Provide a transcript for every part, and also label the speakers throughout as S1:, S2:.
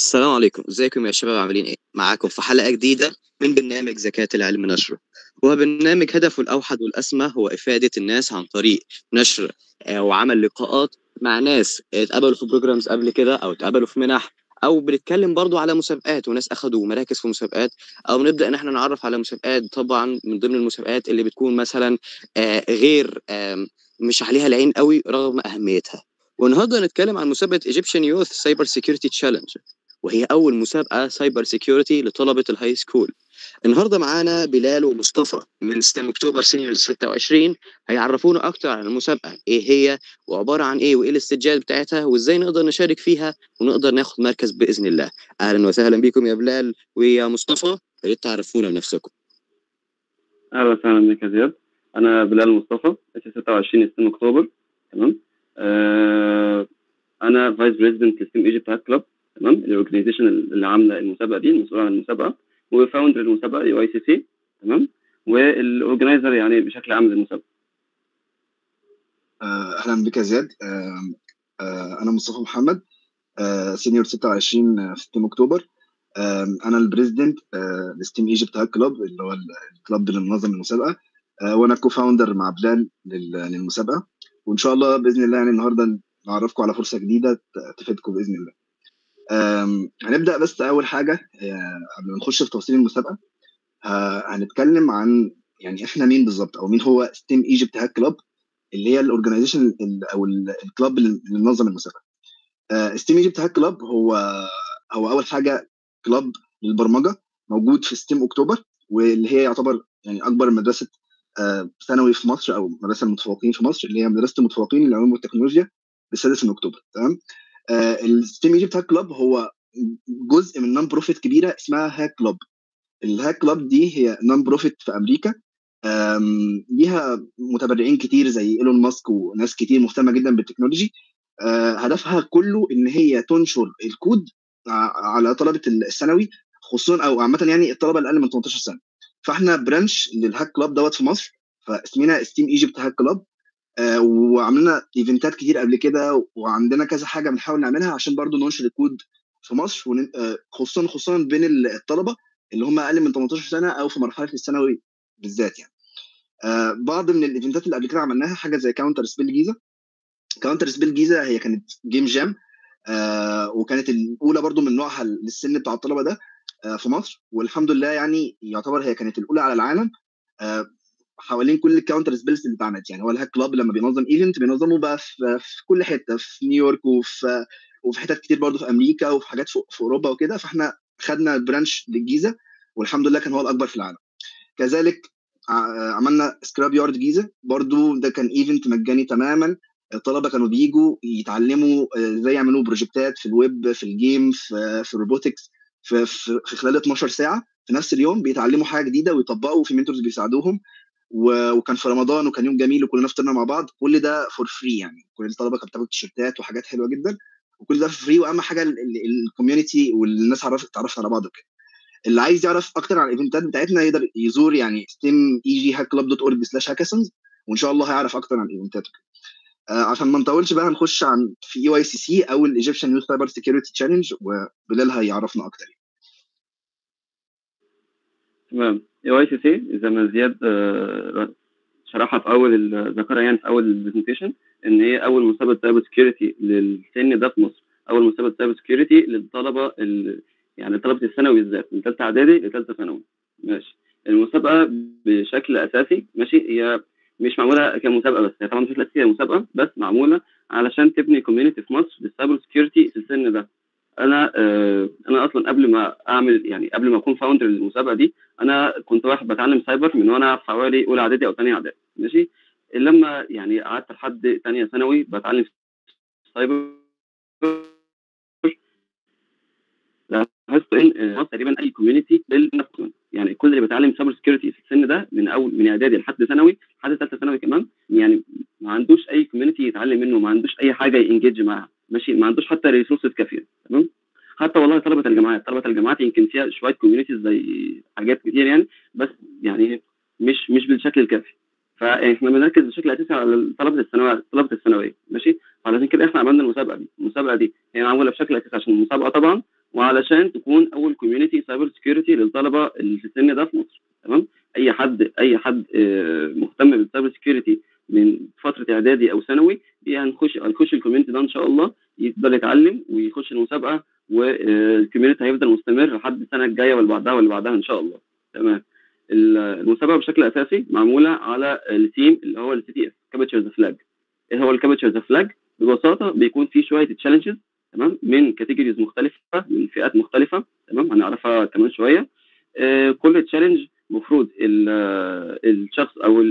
S1: السلام عليكم، ازيكم يا شباب؟ عاملين ايه؟ معاكم في حلقة جديدة من برنامج زكاة العلم نشره. وهو برنامج هدفه الأوحد والأسمى هو إفادة الناس عن طريق نشر وعمل لقاءات مع ناس اتقابلوا في بروجرامز قبل كده أو اتقابلوا في منح، أو بنتكلم برضو على مسابقات وناس أخدوا مراكز في مسابقات، أو بنبدأ إن احنا نعرف على مسابقات. طبعا من ضمن المسابقات اللي بتكون مثلا غير مش عليها العين قوي رغم أهميتها. والنهارده هنتكلم عن مسابقة Egyptian Youth Cyber Security Challenge، وهي أول مسابقة سايبر سيكيورتي لطلبة الهاي سكول. النهارده معانا بلال ومصطفى من ستيم أكتوبر سينيور 26، هيعرفونا أكتر عن المسابقة إيه هي وعبارة عن إيه وإيه الاستجابة بتاعتها وإزاي نقدر نشارك فيها ونقدر ناخد مركز بإذن الله. أهلا وسهلا بكم يا بلال ويا مصطفى، يا ريت تعرفونا بنفسكم.
S2: اهلا وسهلا بك يا زياد. انا بلال مصطفى 26 ستيم اكتوبر. تمام. انا فايس بريزيدنت لستيم ايجيبت هاك كلاب. تمام. الاورجنايزيشن اللي عامله المسابقه دي، المسؤول عن المسابقه وفاوندر المسابقه يو اي سي سي. تمام. والاورجنايزر يعني بشكل عام للمسابقه.
S3: اهلا بك يا زياد. انا مصطفى محمد، سينيور 26 في ستيم اكتوبر. انا البريزيدنت لستيم ايجيبت هاك كلاب، اللي هو الكلاب اللي منظم المسابقه. وانا كوفاوندر مع بلال للمسابقه، وان شاء الله باذن الله يعني النهارده نعرفكم على فرصه جديده تفيدكم باذن الله. هنبدا، بس اول حاجه قبل ما نخش في تفاصيل المسابقه هنتكلم عن يعني احنا مين بالظبط، او مين هو ستيم ايجيبت هاك كلاب، اللي هي الاورجنايزيشن او الكلاب اللي منظم المسابقه. ستيم ايجيبت هاك كلاب هو اول حاجه كلاب للبرمجه موجود في ستيم اكتوبر، واللي هي يعتبر يعني اكبر مدرسه ثانوي في مصر، او مدرسه المتفوقين في مصر، اللي هي مدرسه المتفوقين للعلوم والتكنولوجيا بالسادس من اكتوبر. تمام. الستيم ايجيبت هاك كلاب هو جزء من نون بروفيت كبيره اسمها هاك كلاب. الهاك كلاب دي هي نون بروفيت في امريكا، ليها متبرعين كتير زي ايلون ماسك وناس كتير مهتمه جدا بالتكنولوجي. هدفها كله ان هي تنشر الكود على طلبه الثانوي، خصوصا او عامه يعني الطلبه الاقل من 18 سنه. فاحنا برانش للهاك كلاب دوت في مصر، فاسمنا ستيم ايجيبت هاك كلاب. وعملنا ايفنتات كتير قبل كده، وعندنا كذا حاجه بنحاول نعملها عشان برضو ننشر الكود في مصر، خصوصا بين الطلبه اللي هم اقل من 18 سنه او في مرحله الثانوي بالذات يعني. بعض من الايفنتات اللي قبل كده عملناها حاجه زي كاونتر سبيل جيزه. كاونتر سبيل جيزه هي كانت جيم جام، وكانت الاولى برضو من نوعها للسن بتاع الطلبه ده في مصر، والحمد لله يعني يعتبر هي كانت الاولى على العالم حوالين كل الكاونتر سبيلز اللي اتعملت. يعني هو الهاك كلاب لما بينظم ايفنت بينظمه بقى في كل حته، في نيويورك وفي حتت كتير برضو في امريكا وفي حاجات في اوروبا وكده. فاحنا خدنا برانش للجيزه، والحمد لله كان هو الاكبر في العالم. كذلك عملنا سكراب يارد جيزه، برضو ده كان ايفنت مجاني تماما. الطلبه كانوا بيجوا يتعلموا ازاي يعملوا بروجكتات في الويب، في الجيم، في الروبوتكس، في خلال 12 ساعه في نفس اليوم بيتعلموا حاجه جديده ويطبقوا، في منتورز بيساعدوهم. وكان في رمضان وكان يوم جميل وكلنا فطرنا مع بعض. كل ده فور فري، يعني كل الطلبه كانت بتاخد تيشيرتات وحاجات حلوه جدا، وكل ده فور فري. واهم حاجه الكوميونتي والناس تعرفت على بعض وكده. اللي عايز يعرف اكتر عن الايفنتات بتاعتنا يقدر يزور يعني stemeeghackclub.org/hackathons، وان شاء الله هيعرف اكتر عن الايفنتات. عشان ما نطولش بقى هنخش عن في اي واي سي سي او الايجيبشن يوث سايبر سيكيورتي تشالنج، وبلال هيعرفنا اكتر.
S2: تمام. يو اي سي سي زي ما زياد شرحها في اول ذكرها يعني في اول البرزنتيشن، ان هي اول مسابقه سايبر سكيورتي للسن ده في مصر، اول مسابقه سايبر سكيورتي للطلبه يعني طلبه الثانوي بالذات من ثالثه اعدادي لثالثه ثانوي. ماشي. المسابقه بشكل اساسي ماشي هي مش معموله كمسابقه بس، هي طبعا بشكل اساسي هي مسابقه بس معموله علشان تبني كوميونتي في مصر للسايبر سكيورتي في السن ده. انا اصلا قبل ما اعمل يعني قبل ما اكون فاوندر للمسابقه دي، انا كنت واحد بتعلم سايبر من وانا في حوالي اولى اعدادي او ثانيه اعدادي. ماشي. لما يعني قعدت لحد ثانيه ثانوي بتعلم سايبر، لاحظت ان تقريبا اي كوميونتي يعني كل اللي بيتعلم سايبر سكيورتي في السن ده من اعدادي لحد ثانوي لحد ثالثه ثانوي كمان، يعني ما عندوش اي كوميونتي يتعلم منه، ما عندوش اي حاجه ينجيج معاها. ماشي. ما عندوش حتى ريسورسز كافيه. تمام. حتى والله طلبه الجامعات يمكن فيها شويه كوميونيتيز زي حاجات كتير يعني، بس يعني مش بالشكل الكافي. فاحنا بنركز بشكل اساسي على طلبه الثانويه. ماشي. علشان كده احنا عملنا المسابقه دي هي معموله بشكل اساسي عشان المسابقه طبعا وعلشان تكون اول كوميونتي سايبر سكيورتي للطلبه اللي في السن ده في مصر. تمام. اي حد مهتم بالسايبر سكيورتي من فتره اعدادي او ثانوي هنخش الكوميونتي ده ان شاء الله، يفضل يتعلم ويخش المسابقه، والكوميونتي هيفضل مستمر لحد السنه الجايه واللي بعدها واللي بعدها ان شاء الله. تمام. المسابقه بشكل اساسي معموله على الثيم اللي هو السي تي اف، كابتشر ذا فلاج. ايه هو الكابتشر ذا فلاج؟ ببساطه بيكون فيه شويه تشالنجز، تمام، من كاتيجوريز مختلفه، من فئات مختلفه، تمام، هنعرفها كمان شويه. كل تشالنج المفروض الشخص او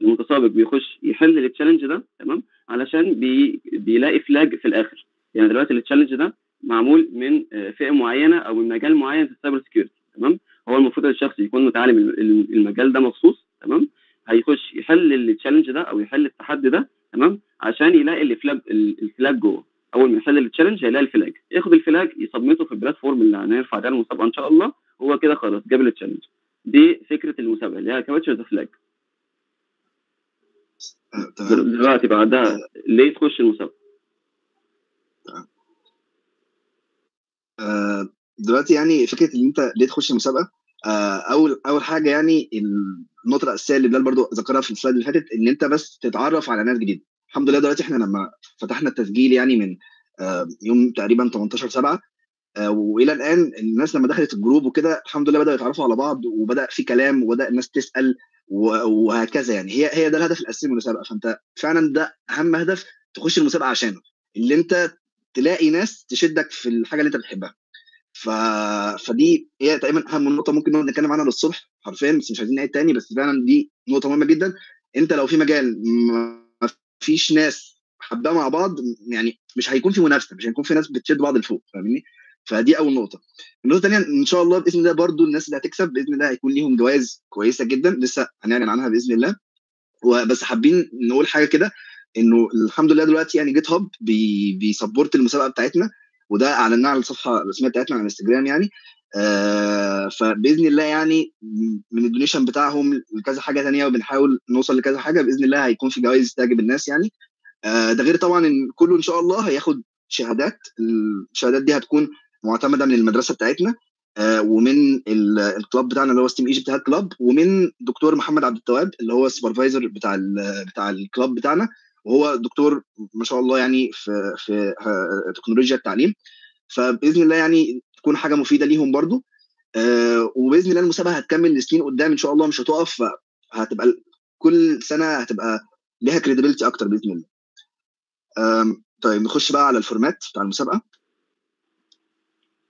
S2: المتسابق بيخش يحل التشالنج ده، تمام، علشان بيلاقي فلاج في الاخر. يعني دلوقتي التشالنج ده معمول من فئه معينه او من مجال معين في السايبر سكيورتي، تمام. هو المفروض الشخص يكون متعلم المجال ده مخصوص، تمام، هيخش يحل التشالنج ده او يحل التحدي ده، تمام، عشان يلاقي الفلاج جوه. اول ما يحل التشالنج هيلاقي الفلاج، ياخد الفلاج يسبمته في البلاتفورم اللي هنرفع عليها المسابقه ان شاء الله، هو كده خلاص جاب التشالنج. دي فكره المسابقه اللي هي كابتشر ذا فلاج.
S3: تمام.
S2: دلوقتي بعدها ليه تخش المسابقه؟
S3: دلوقتي يعني فكره ان انت ليه تخش المسابقه، اول حاجه يعني النقطه الاساسيه اللي بلال برضو ذكرها في السلايد اللي فاتت، ان انت بس تتعرف على ناس جديده. الحمد لله دلوقتي احنا لما فتحنا التسجيل يعني من يوم تقريبا 18/7 والى الان، الناس لما دخلت الجروب وكده الحمد لله بداوا يتعرفوا على بعض، وبدا في كلام، وبدا الناس تسال وهكذا. يعني هي ده الهدف الاساسي من المسابقه. فانت فعلا ده اهم هدف تخش المسابقه عشانه، اللي انت تلاقي ناس تشدك في الحاجه اللي انت بتحبها. فدي هي تقريبا اهم نقطه ممكن نقعد نتكلم عنها للصبح حرفيا، بس مش عايزين نعيد تاني. بس فعلا دي نقطه مهمه جدا. انت لو في مجال ما فيش ناس حباه مع بعض، يعني مش هيكون في منافسه، مش هيكون في ناس بتشد بعض لفوق، فاهمني؟ فدي اول نقطه. النقطه الثانيه ان شاء الله باذن الله برضو الناس اللي هتكسب باذن الله هيكون ليهم جوائز كويسه جدا، لسه هنعلن عنها باذن الله. وبس حابين نقول حاجه كده، انه الحمد لله دلوقتي يعني جيت هاب بيسبورت المسابقه بتاعتنا، وده اعلناه على الصفحه الرسميه بتاعتنا على الانستجرام يعني. فباذن الله يعني من الدونيشن بتاعهم لكذا حاجه ثانيه، وبنحاول نوصل لكذا حاجه باذن الله هيكون في جوائز تعجب الناس يعني. ده غير طبعا ان كله ان شاء الله هياخد شهادات. الشهادات دي هتكون معتمده من المدرسه بتاعتنا، ومن الكلاب بتاعنا اللي هو ستيم ايجيبت هاد كلاب، ومن دكتور محمد عبد التواب اللي هو السوبرفايزر بتاع الكلاب بتاعنا، وهو دكتور ما شاء الله يعني في تكنولوجيا التعليم. فباذن الله يعني تكون حاجه مفيده ليهم برضو. وباذن الله المسابقه هتكمل لسنين قدام ان شاء الله، مش هتقف، فهتبقى كل سنه هتبقى ليها كريديبيلتي اكتر باذن الله. طيب نخش بقى على الفورمات بتاع المسابقه.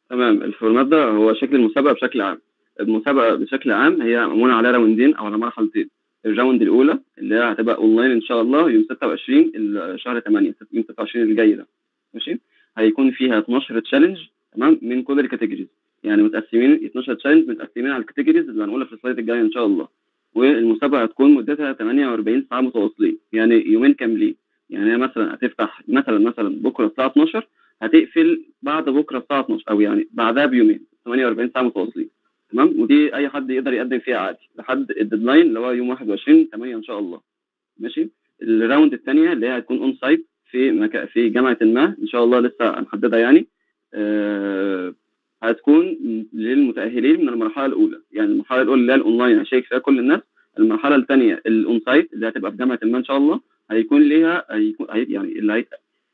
S2: تمام. الفورمات ده هو شكل المسابقه بشكل عام. المسابقه بشكل عام هي معموله على راوندين او على مرحلتين. الراوند الاولى اللي هي هتبقى اونلاين ان شاء الله يوم 26 شهر 8 يوم 26 الجاي ده، ماشي، هيكون فيها 12 تشالنج، تمام، من كل الكاتيجوريز. يعني متقسمين 12 تشالنج متقسمين على الكاتيجوريز اللي هنقولها في السلايد الجاي ان شاء الله. والمسابقه هتكون مدتها 48 ساعه متواصلين، يعني يومين كاملين. يعني هي مثلا هتفتح مثلا بكره الساعه 12، هتقفل بعد بكره الساعه 12 او يعني بعدها بيومين، 48 ساعه متواصلين، تمام. ودي اي حد يقدر يقدم فيها عادي لحد الديدلاين اللي هو يوم 21/8 ان شاء الله، ماشي. الراوند الثانيه اللي هي هتكون اون سايت في جامعه ما ان شاء الله لسه هنحددها يعني. هتكون للمتاهلين من المرحله الاولى. يعني المرحله الاولى اللي هي الاونلاين هيشارك فيها كل الناس. المرحله الثانيه الاون سايت اللي هتبقى في جامعه ما ان شاء الله هيكون ليها يعني اللي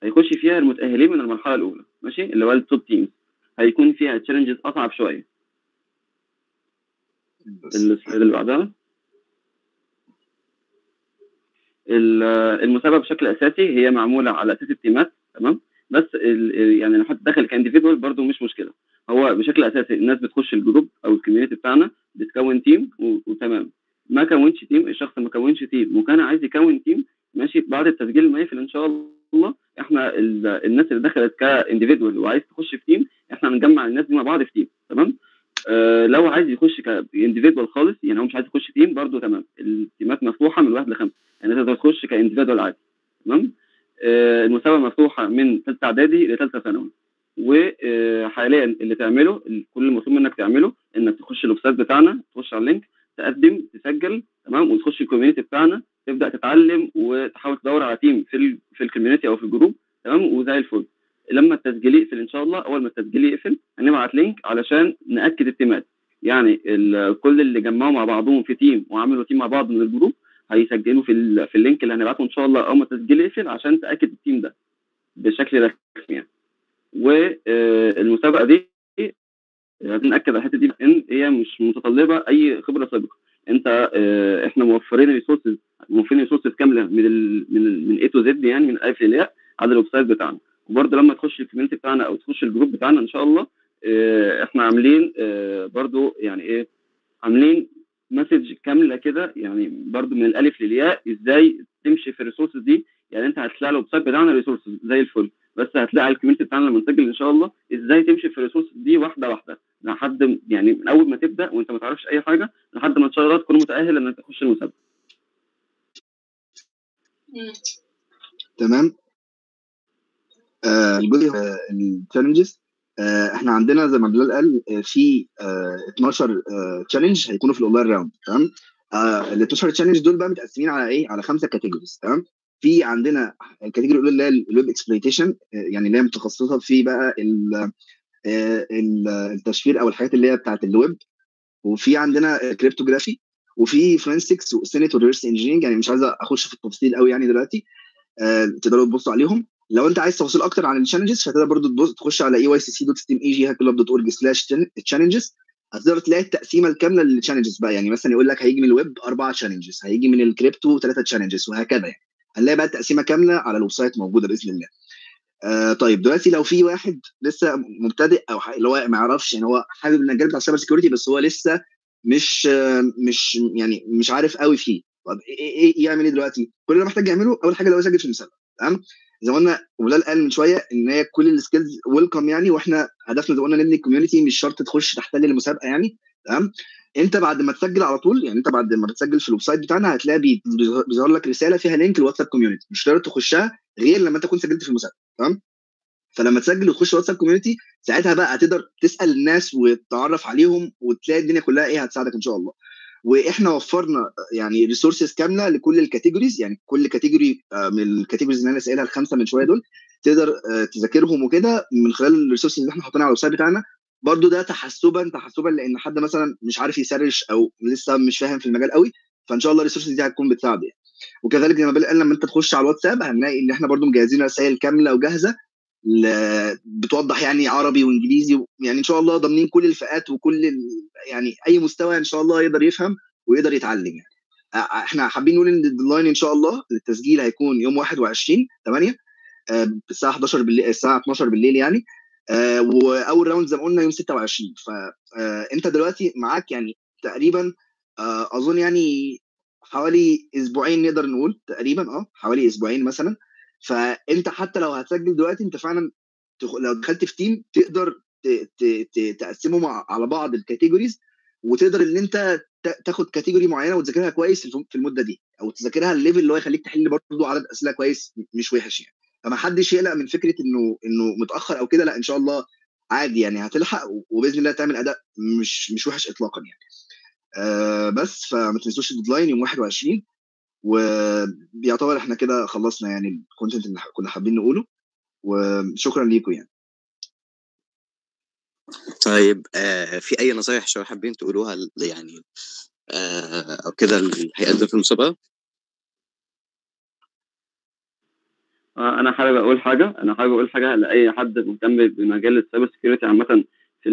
S2: هيخش فيها المتاهلين من المرحله الاولى، ماشي، اللي هو التوب تيمز. هيكون فيها تشالنجز اصعب شويه. السلايد اللي بعدها. المسابقه بشكل اساسي هي معموله على اساس التيمات، تمام. بس يعني لو حد دخل كانديفيدوال برده مش مشكله. هو بشكل اساسي الناس بتخش الجروب او الكوميونتي بتاعنا بتكون تيم وتمام. ما كونش تيم، الشخص ما كونش تيم وكان عايز يكون تيم، ماشي، بعد التسجيل ما يقفل ان شاء الله احنا الناس اللي دخلت كانديفيدوال وعايز تخش في تيم، احنا هنجمع الناس دي مع بعض في تيم، تمام. لو عايز يخش كانديفيدوال خالص، يعني هو مش عايز يخش تيم برده، تمام. التيمات مفتوحه من 1 ل5، يعني تقدر تخش كانديفيدوال عادي، تمام. المسابقه مفتوحه من ثالثه اعدادي لثالثه ثانوي. وحاليا اللي تعمله، كل المطلوب منك تعمله انك تخش الويب سايت بتاعنا، تخش على اللينك، تقدم، تسجل، تمام، وتخش الكوميونتي بتاعنا، تبدا تتعلم وتحاول تدور على تيم في الكوميونتي او في الجروب، تمام، وزي الفل. لما التسجيل يقفل ان شاء الله، اول ما التسجيل يقفل هنبعت لينك علشان ناكد التيمات. يعني كل اللي جمعوا مع بعضهم في تيم وعملوا تيم مع بعض من الجروب هيسجلوا في اللينك اللي هنبعته ان شاء الله اول ما التسجيل يقفل عشان تاكد التيم ده بشكل رسمي يعني. والمسابقه دي لازم ناكد على الحته دي ان هي مش متطلبه اي خبره سابقه. انت احنا موفرين ريسورسز كامله من A to Z، يعني من الالف للياء على الويب سايت بتاعنا. وبرده لما تخش الكوميونتي بتاعنا او تخش الجروب بتاعنا ان شاء الله احنا عاملين برده يعني ايه، عاملين مسج كامله كده يعني برده من الالف للياء ازاي تمشي في الريسورسز دي. يعني انت هتلاقي على الويب سايت بتاعنا ريسورسز زي الفل، بس هتلاقي على الكوميونتي بتاعنا لما نسجل ان شاء الله ازاي تمشي في الريسورسز دي واحده واحده لحد يعني من اول ما تبدا وانت ما تعرفش اي حاجه لحد ما ان شاء الله تكون متاهل انك تخش المسابقه.
S3: تمام. الجزء التشالنجز، احنا عندنا زي ما بلال قال في 12 تشالنج هيكونوا في الاونلاين راوند. تمام. ال 12 تشالنج دول بقى متقسمين على ايه؟ على 5 كاتيجوريز. تمام. في عندنا الكاتيجوري الاولى اللي هي الويب اكسبلويتيشن، يعني اللي هي متخصصه في بقى التشفير او الحاجات اللي هي بتاعت الويب. وفي عندنا كريبتوجرافي، وفي فورنسكس وسينيت وريفرس انجينيرنج. يعني مش عايز اخش في التفاصيل قوي يعني دلوقتي. تقدروا تبصوا عليهم. لو انت عايز تفاصيل اكتر عن التشالنجز فتقدر برضو تخش على eycc.steameg.org/challenges. هتقدر تلاقي التقسيمه الكامله للتشالنجز بقى. يعني مثلا يقول لك هيجي من الويب 4 تشالنجز، هيجي من الكريبتو 3 تشالنجز، وهكذا يعني. هنلاقي بقى التقسيمه كامله على الويب سايت موجوده باذن الله. طيب دلوقتي لو في واحد لسه مبتدئ او اللي هو ما يعرفش، يعني هو حابب المجال بتاع السايبر سيكيورتي بس هو لسه مش عارف قوي فيه، طب ايه يعمل ايه دلوقتي؟ كل اللي محتاج يعمله اول حاجه لو يسجل في المسابقه. تمام. زي ما قلنا وبلال قال من شويه ان هي كل السكيلز ويلكم يعني، واحنا هدفنا زي ما قلنا نبني كوميونتي، مش شرط تخش تحتل المسابقه يعني. تمام. انت بعد ما تسجل على طول، يعني انت بعد ما تسجل في الويب سايت بتاعنا هتلاقي بيظهر لك رساله فيها لينك الواتساب كوميونتي، مش هتقدر تخشها غير لما انت تكون سجلت في المسابقه. تمام. فلما تسجل وتخش واتساب كوميونتي ساعتها بقى هتقدر تسال الناس وتتعرف عليهم وتلاقي الدنيا كلها ايه هتساعدك ان شاء الله. واحنا وفرنا يعني ريسورسز كامله لكل الكاتيجوريز، يعني كل كاتيجوري من الكاتيجوريز اللي انا سائلها ال5 من شويه دول تقدر تذاكرهم وكده من خلال الريسورسز اللي احنا حاطينها على الويب سايت بتاعنا. برضو ده تحسبا لان حد مثلا مش عارف يسرش او لسه مش فاهم في المجال قوي، فان شاء الله الريسورسز دي هتكون بتساعده يعني. وكذلك زي ما قال لما انت تخش على الواتساب هنلاقي ان احنا برضو مجهزين رسائل كامله وجاهزه بتوضح يعني عربي وانجليزي، يعني ان شاء الله ضامنين كل الفئات وكل يعني اي مستوى ان شاء الله يقدر يفهم ويقدر يتعلم يعني. احنا حابين نقول ان الديدلاين ان شاء الله للتسجيل هيكون يوم 21/8 الساعه 11 بالليل، الساعه 12 بالليل يعني. واول راوند زي ما قلنا يوم 26. فانت دلوقتي معاك يعني تقريبا اظن يعني حوالي اسبوعين نقدر نقول تقريبا حوالي اسبوعين مثلا. فانت حتى لو هتسجل دلوقتي انت فعلا لو دخلت في تيم تقدر تقسمهم على بعض الكاتيجوريز، وتقدر ان انت تاخد كاتيجوري معينه وتذاكرها كويس في المده دي، او تذاكرها الليفل اللي هو يخليك تحل برضه عدد اسئله كويس مش وحش يعني. فما حدش يقلق من فكره انه متاخر او كده، لا ان شاء الله عادي يعني هتلحق وباذن الله تعمل اداء مش وحش اطلاقا يعني. بس فما تنسوش الديدلاين يوم 21، وبيعتبر احنا كده خلصنا يعني الكونتنت اللي كنا حابين نقوله، وشكرا ليكم يعني.
S1: طيب في اي نصايح شباب حابين تقولوها يعني او كده اللي هيقدم في المسابقه؟
S2: انا حابب اقول حاجه لاي حد مهتم بمجال السايبر سكيورتي عامه في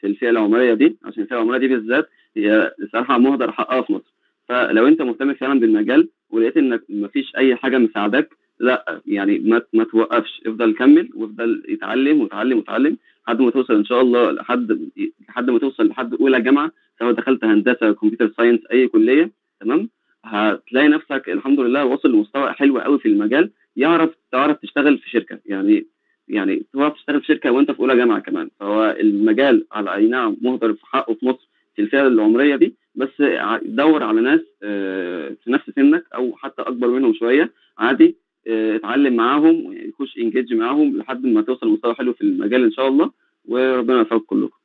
S2: الفئه العمريه دي، عشان الفئه العمريه دي بالذات هي الصراحه مهدر حقها في مصر. فلو انت مهتم فعلا بالمجال ولقيت انك مفيش اي حاجه مساعداك، لا يعني ما توقفش، افضل كمل وافضل اتعلم وتعلم وتعلم لحد ما توصل ان شاء الله لحد ما توصل لحد اولى جامعه، سواء دخلت هندسه كمبيوتر ساينس اي كليه. تمام. هتلاقي نفسك الحمد لله واصل لمستوى حلو قوي في المجال، تعرف تشتغل في شركه يعني تعرف تشتغل في شركه وانت في اولى جامعه كمان. فهو المجال على اي نعم مهدر في حقه في مصر في الفئه العمريه دي، بس دور على ناس في نفس سنك او حتى اكبر منهم شويه عادي، اتعلم معاهم ويخش انجيج معاهم لحد ما توصل لمستوى حلو في المجال ان شاء الله، وربنا يوفقكم كلكم.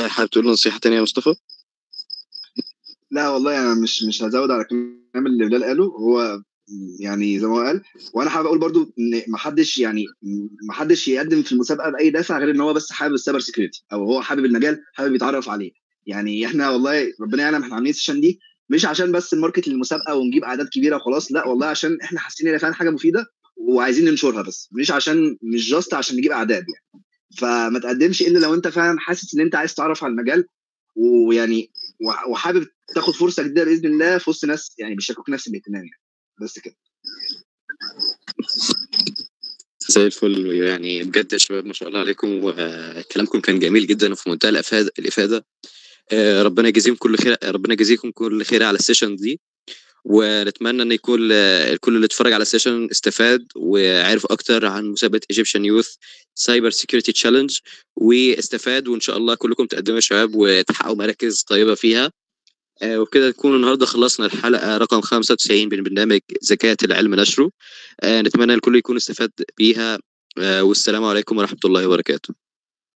S1: حابب تقول نصيحه ثانيه يا مصطفى؟
S3: لا والله انا مش هزود على الكلام اللي بلال قاله. هو يعني زي ما هو قال. وانا حابب اقول برضو ان ما حدش يقدم في المسابقه باي دافع غير ان هو بس حابب السايبر سيكيورتي، او هو حابب المجال، حابب يتعرف عليه. يعني احنا والله ربنا يعلم احنا عاملين السيشن دي مش عشان بس الماركت للمسابقه ونجيب اعداد كبيره وخلاص، لا والله عشان احنا حاسين ان فعلا حاجه مفيده وعايزين ننشرها، بس مش جاست عشان نجيب اعداد يعني. فما تقدمش الا لو انت فعلا حاسس ان انت عايز تعرف على المجال، ويعني وحابب تاخد فرصه جديده باذن الله في وسط ناس يعني بيشاركوك نفس الاهتمام يعني. بس كده.
S1: زي الفل يعني بجد يا شباب، ما شاء الله عليكم، وكلامكم كان جميل جدا وفي منتهى الافاده. ربنا يجزيكم كل خير، ربنا يجزيكم كل خير على السيشن دي، ونتمنى ان يكون الكل اللي اتفرج على السيشن استفاد وعرف اكتر عن مسابقه ايجيبشن يوث سايبر سيكيورتي تشالنج واستفاد، وان شاء الله كلكم تقدموا يا شباب وتحققوا مراكز طيبه فيها. وبكده نكون النهارده خلصنا الحلقه رقم 95 من برنامج زكاة العلم نشره. نتمنى الكل يكون استفاد بيها، والسلام عليكم ورحمه الله وبركاته.